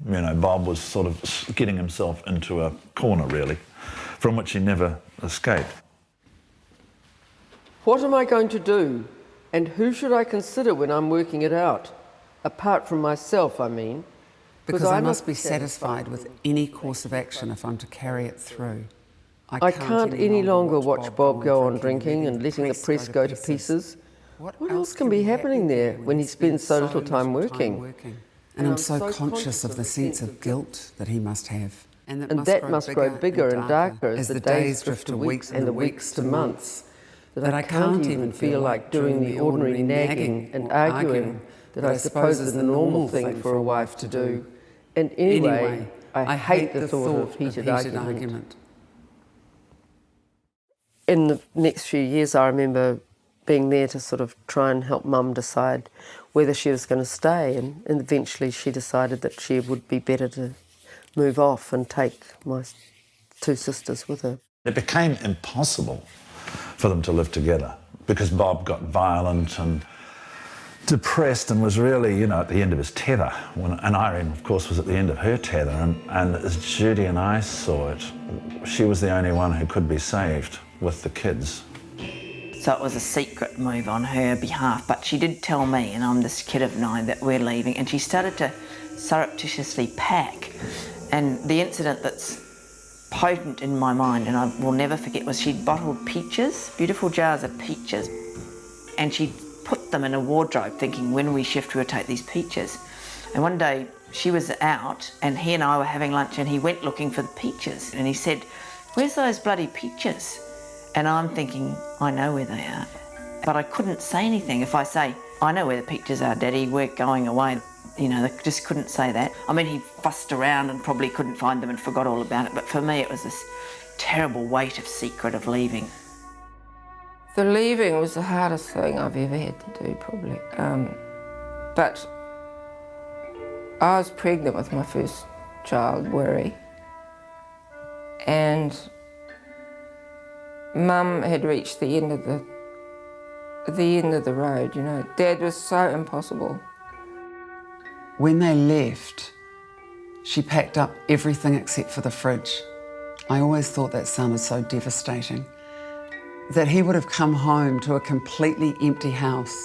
you know, Bob was sort of getting himself into a corner, really, from which he never escaped. What am I going to do? And who should I consider when I'm working it out? Apart from myself, I mean. Because I must be satisfied with any course of action if I'm to carry it through. I can't any longer watch Bob go on drinking and letting the press go to pieces. What else can be happening there when he spends so little time working? And I'm so conscious of the sense of guilt that he must have. And that must grow bigger and darker as the days drift to weeks and the weeks to months. That I can't even feel like doing the ordinary nagging and arguing that I suppose is the normal thing for a wife to do. And anyway, I hate the thought of heated argument. In the next few years, I remember being there to sort of try and help Mum decide whether she was going to stay, and eventually she decided that she would be better to move off and take my two sisters with her. It became impossible for them to live together because Bob got violent and depressed and was really, you know, at the end of his tether. And Irene, of course, was at the end of her tether. And as Judy and I saw it, she was the only one who could be saved with the kids. So it was a secret move on her behalf, but she did tell me, and I'm this kid of 9, that we're leaving, and she started to surreptitiously pack. And the incident that's potent in my mind, and I will never forget, was she'd bottled peaches, beautiful jars of peaches, and she'd put them in a wardrobe thinking when we shift we would take these peaches. And one day she was out and he and I were having lunch and he went looking for the peaches and he said, where's those bloody pictures? And I'm thinking, I know where they are. But I couldn't say anything. If I say, I know where the pictures are, Daddy, we're going away, you know, they just couldn't say that. I mean, he fussed around and probably couldn't find them and forgot all about it, but for me it was this terrible weight of secret of leaving. The leaving was the hardest thing I've ever had to do, probably. But I was pregnant with my first child, Worry, and Mum had reached the end of the road, you know. Dad was so impossible. When they left, she packed up everything except for the fridge. I always thought that sounded so devastating. That he would have come home to a completely empty house.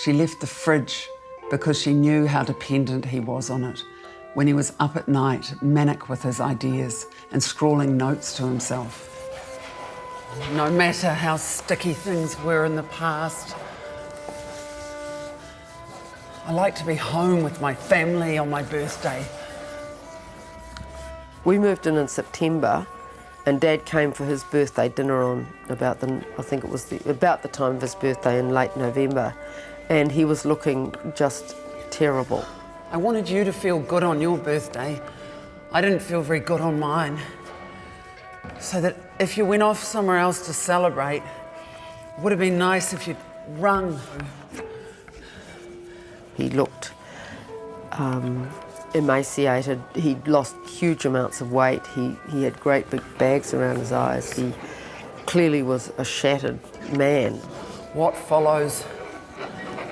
She left the fridge because she knew how dependent he was on it when he was up at night, manic with his ideas and scrawling notes to himself. No matter how sticky things were in the past, I like to be home with my family on my birthday. We moved in September, and Dad came for his birthday dinner on about the time of his birthday in late November, and he was looking just terrible. I wanted you to feel good on your birthday. I didn't feel very good on mine. So that if you went off somewhere else to celebrate, it would have been nice if you'd rung. He looked emaciated. He'd lost huge amounts of weight. He had great big bags around his eyes. He clearly was a shattered man. What follows?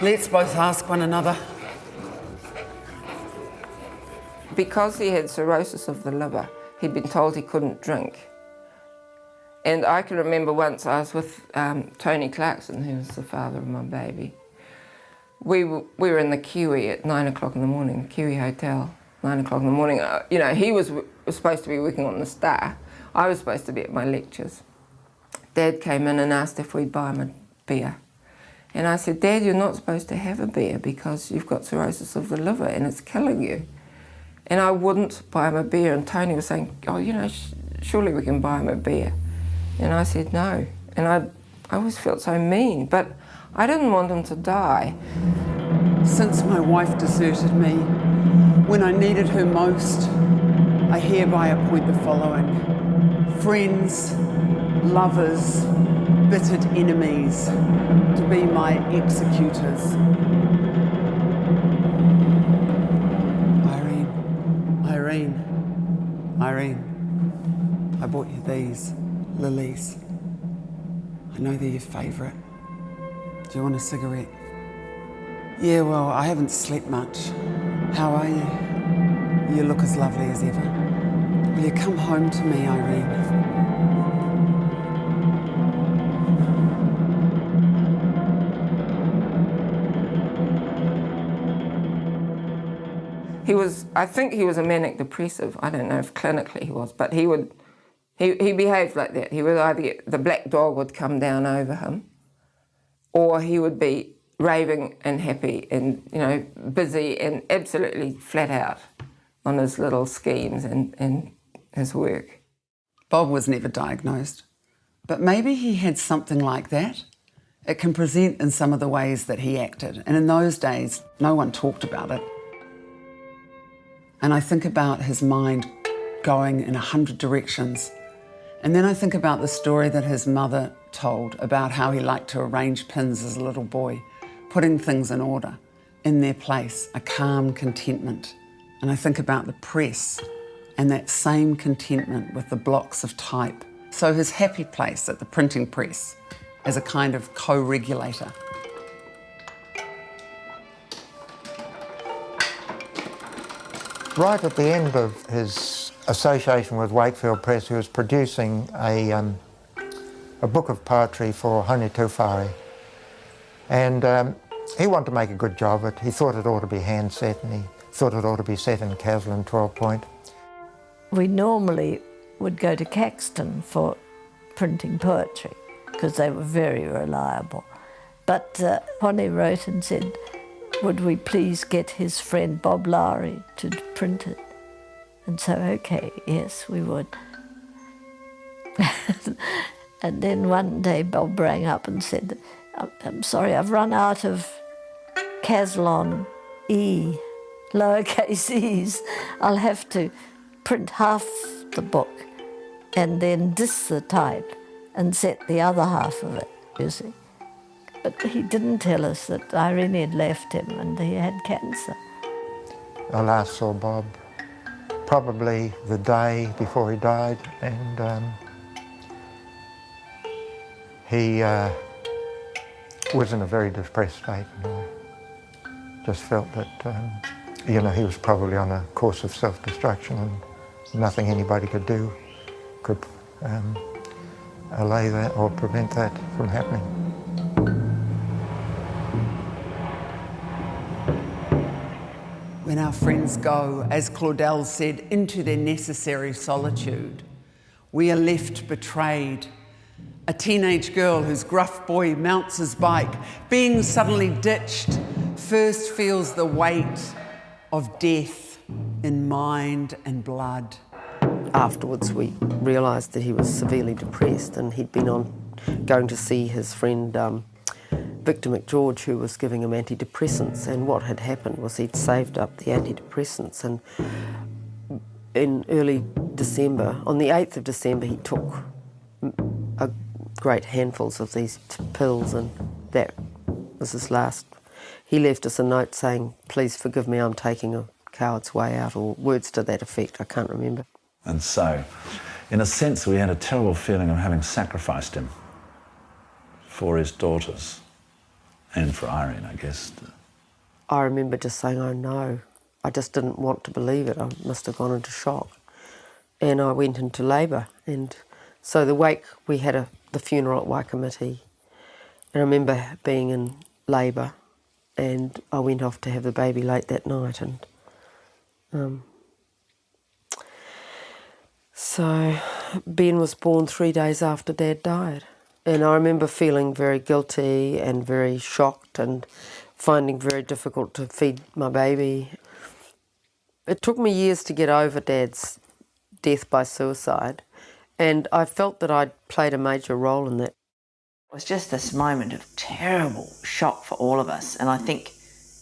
Let's both ask one another. Because he had cirrhosis of the liver, he'd been told he couldn't drink. And I can remember once I was with Tony Clarkson, who was the father of my baby. We were in the Kiwi at 9 o'clock in the morning, the Kiwi Hotel, 9 o'clock in the morning. You know, he was supposed to be working on the Star. I was supposed to be at my lectures. Dad came in and asked if we'd buy him a beer. And I said, Dad, you're not supposed to have a beer because you've got cirrhosis of the liver and it's killing you. And I wouldn't buy him a beer. And Tony was saying, oh, you know, surely we can buy him a beer. And I said no. And I always felt so mean, but I didn't want him to die. Since my wife deserted me, when I needed her most, I hereby appoint the following: friends, lovers, bittered enemies, to be my executors. Irene, I bought you these lilies. I know they're your favourite. Do you want a cigarette? Yeah, well, I haven't slept much. How are you? You look as lovely as ever. Will you come home to me, Irene? I think he was a manic depressive. I don't know if clinically he was, but he behaved like that. He would either the black dog would come down over him, or he would be raving and happy and, you know, busy and absolutely flat out on his little schemes and his work. Bob was never diagnosed, but maybe he had something like that. It can present in some of the ways that he acted, and in those days, no one talked about it. And I think about his mind going in 100 directions. And then I think about the story that his mother told about how he liked to arrange pins as a little boy, putting things in order, in their place, a calm contentment. And I think about the press and that same contentment with the blocks of type. So his happy place at the printing press as a kind of co-regulator. Right at the end of his association with Wakefield Press, he was producing a book of poetry for Hone Tūwhare. And he wanted to make a good job of it. He thought it ought to be hand set, and he thought it ought to be set in Caslin 12-point. We normally would go to Caxton for printing poetry because they were very reliable. But Hone wrote and said, would we please get his friend Bob Lowry to print it? And so, okay, yes, we would. And then one day Bob rang up and said, I'm sorry, I've run out of Caslon E, lowercase e's. I'll have to print half the book and then disc the type and set the other half of it, you see. But he didn't tell us that Irene had left him and he had cancer. I last saw Bob probably the day before he died, and he was in a very depressed state, and I just felt that, you know, he was probably on a course of self-destruction, and nothing anybody could do could allay that or prevent that from happening. When our friends go, as Claudel said, into their necessary solitude, we are left betrayed. A teenage girl whose gruff boy mounts his bike, being suddenly ditched, first feels the weight of death in mind and blood. Afterwards we realised that he was severely depressed, and he'd been going to see his friend Victor McGeorge, who was giving him antidepressants, and what had happened was he'd saved up the antidepressants, and in early December, on the 8th of December, he took great handfuls of these pills, and that was his last. He left us a note saying, "Please forgive me, I'm taking a coward's way out," or words to that effect, I can't remember. And so, in a sense, we had a terrible feeling of having sacrificed him for his daughters. And for Irene, I guess. I remember just saying, "Oh no," I just didn't want to believe it. I must have gone into shock. And I went into labour. And so the wake, we had the funeral at Waikamiti. And I remember being in labour, and I went off to have the baby late that night. And so Ben was born 3 days after Dad died. And I remember feeling very guilty and very shocked and finding it very difficult to feed my baby. It took me years to get over Dad's death by suicide, and I felt that I'd played a major role in that. It was just this moment of terrible shock for all of us, and I think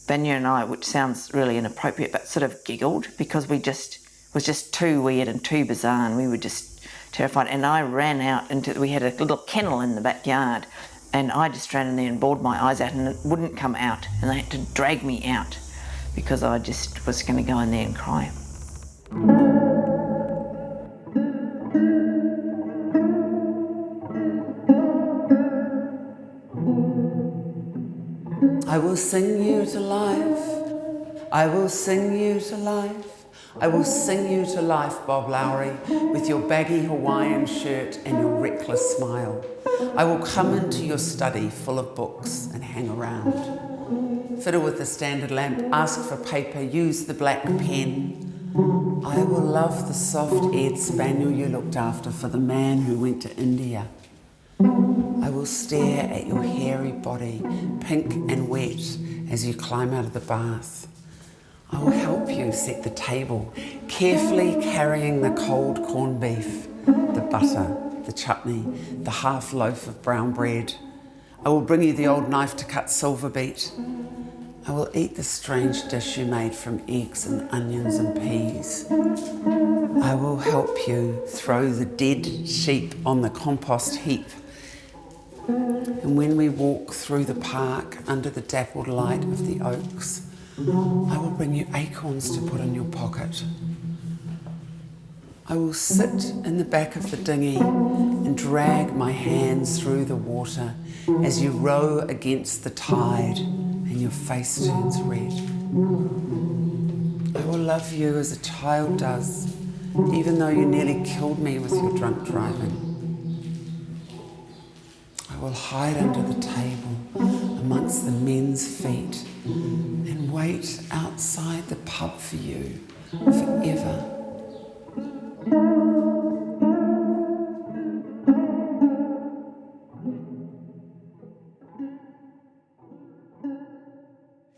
Banya and I, which sounds really inappropriate, but sort of giggled because it was just too weird and too bizarre, and we were just terrified. And I ran out we had a little kennel in the backyard, and I just ran in there and bawled my eyes out, and it wouldn't come out, and they had to drag me out because I just was going to go in there and cry. I will sing you to life. I will sing you to life. I will sing you to life, Bob Lowry, with your baggy Hawaiian shirt and your reckless smile. I will come into your study full of books and hang around. Fiddle with the standard lamp, ask for paper, use the black pen. I will love the soft-eared spaniel you looked after for the man who went to India. I will stare at your hairy body, pink and wet, as you climb out of the bath. I will help you set the table, carefully carrying the cold corned beef, the butter, the chutney, the half loaf of brown bread. I will bring you the old knife to cut silver beet. I will eat the strange dish you made from eggs and onions and peas. I will help you throw the dead sheep on the compost heap. And when we walk through the park under the dappled light of the oaks, I will bring you acorns to put in your pocket. I will sit in the back of the dinghy and drag my hands through the water as you row against the tide and your face turns red. I will love you as a child does, even though you nearly killed me with your drunk driving. I will hide under the table amongst the men's feet and wait outside the pub for you forever.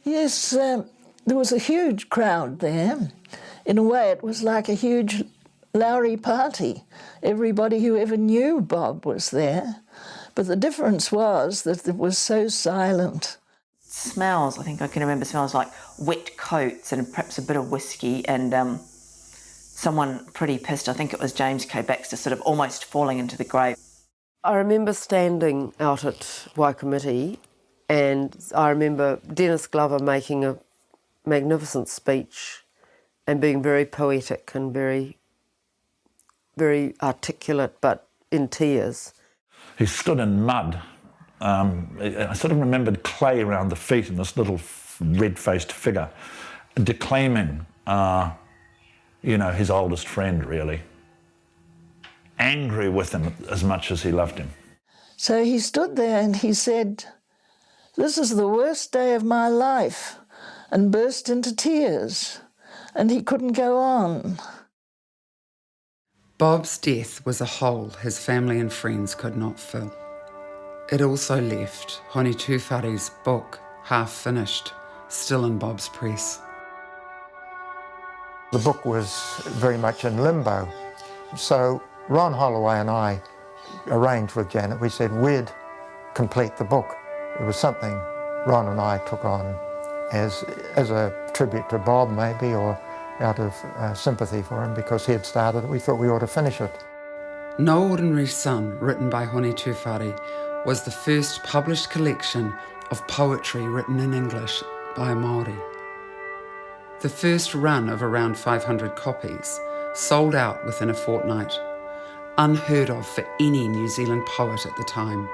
Yes, there was a huge crowd there. In a way, it was like a huge Lowry party. Everybody who ever knew Bob was there. But the difference was that it was so silent. Smells, I think I can remember smells like wet coats and perhaps a bit of whiskey and someone pretty pissed, I think it was James K. Baxter, sort of almost falling into the grave. I remember standing out at Waikomiti, and I remember Dennis Glover making a magnificent speech and being very poetic and very, very articulate, but in tears. He stood in mud. I sort of remembered clay around the feet and this little red-faced figure declaiming, you know, his oldest friend, really. Angry with him as much as he loved him. So he stood there and he said, "This is the worst day of my life," and burst into tears, and he couldn't go on. Bob's death was a hole his family and friends could not fill. It also left Honi Tūwhare's book, half finished, still in Bob's press. The book was very much in limbo, so Ron Holloway and I arranged with Janet. We said we'd complete the book. It was something Ron and I took on as a tribute to Bob, maybe, or out of sympathy for him because he had started it. We thought we ought to finish it. No Ordinary Son, written by Honi Tūwhare, was the first published collection of poetry written in English by a Māori. The first run of around 500 copies sold out within a fortnight, unheard of for any New Zealand poet at the time.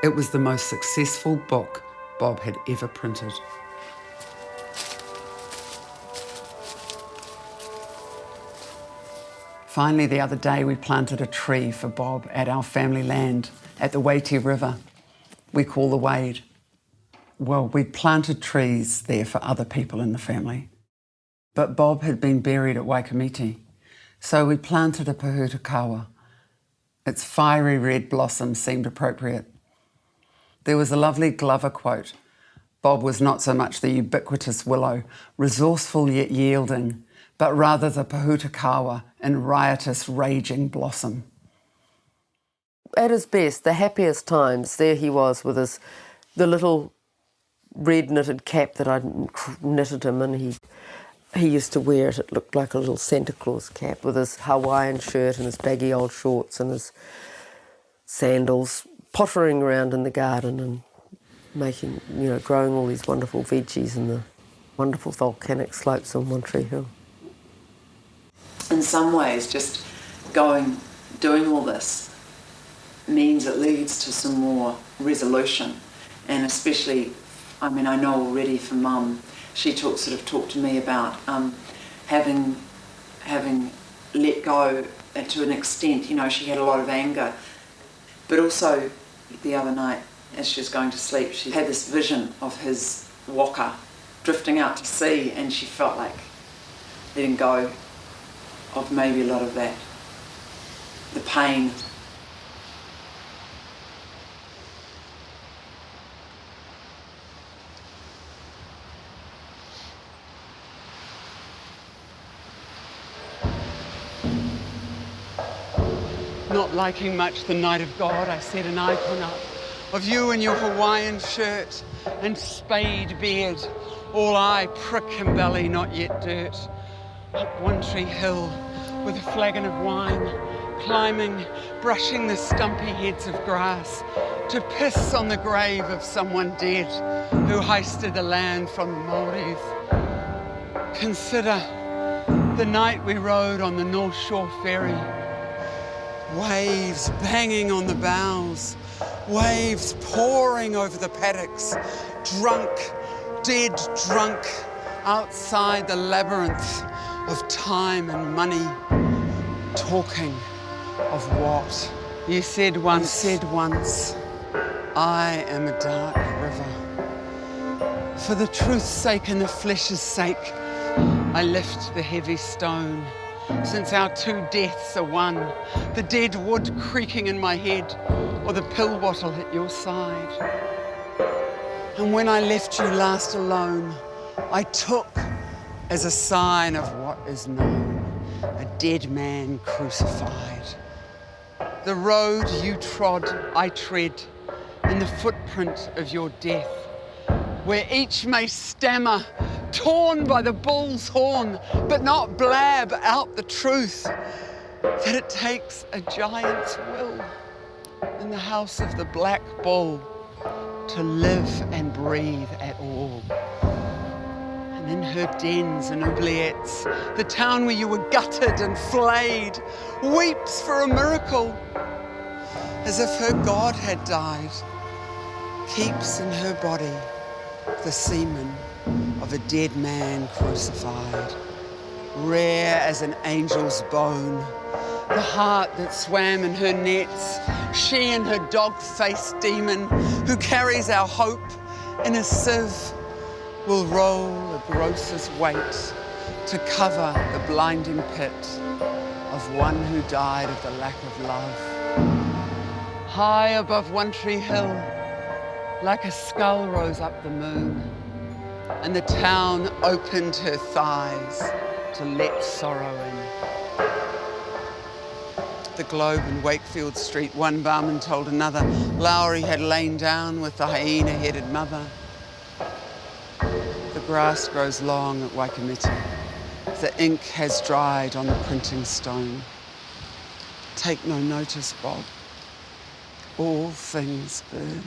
It was the most successful book Bob had ever printed. Finally, the other day, we planted a tree for Bob at our family land at the Waiti River, we call the Wade. Well, we planted trees there for other people in the family. But Bob had been buried at Waikomiti, so we planted a pahutakawa. Its fiery red blossom seemed appropriate. There was a lovely Glover quote. Bob was not so much the ubiquitous willow, resourceful yet yielding, but rather the pahutakawa in riotous, raging blossom. At his best, the happiest times, there he was with the little red knitted cap that I'd knitted him, and he used to wear it. It looked like a little Santa Claus cap, with his Hawaiian shirt and his baggy old shorts and his sandals, pottering around in the garden and making, you know, growing all these wonderful veggies in the wonderful volcanic slopes on One Tree Hill. In some ways, just doing all this means it leads to some more resolution, and especially, I mean, I know already from Mum, she talked to me about having let go to an extent. You know, she had a lot of anger, but also the other night, as she was going to sleep, she had this vision of his waka drifting out to sea, and she felt like letting go of maybe a lot of that, the pain. Not liking much the night of God, I set an icon up of you in your Hawaiian shirt and spade beard, all eye, prick and belly, not yet dirt. Up One Tree Hill with a flagon of wine, climbing, brushing the stumpy heads of grass to piss on the grave of someone dead who heisted the land from the Māoris. Consider the night we rode on the North Shore ferry. Waves banging on the bows, waves pouring over the paddocks, drunk, dead drunk, outside the labyrinth of time and money, talking of what? You said once, I am a dark river. For the truth's sake and the flesh's sake, I lift the heavy stone. Since our two deaths are one, the dead wood creaking in my head, or the pill bottle at your side. And when I left you last alone, I took as a sign of what is known a dead man crucified. The road you trod, I tread, in the footprint of your death, where each may stammer, torn by the bull's horn, but not blab out the truth, that it takes a giant's will in the house of the black bull to live and breathe at all. And in her dens and oubliettes, the town where you were gutted and flayed weeps for a miracle, as if her God had died, keeps in her body the semen of a dead man crucified, rare as an angel's bone, the heart that swam in her nets, she and her dog-faced demon who carries our hope in a sieve will roll a grocer's weight to cover the blinding pit of one who died of the lack of love. High above One Tree Hill, like a skull rose up the moon, and the town opened her thighs to let sorrow in. The Globe in Wakefield Street, one barman told another Lowry had lain down with the hyena-headed mother. The grass grows long at Waikamete. The ink has dried on the printing stone. Take no notice, Bob. All things burn.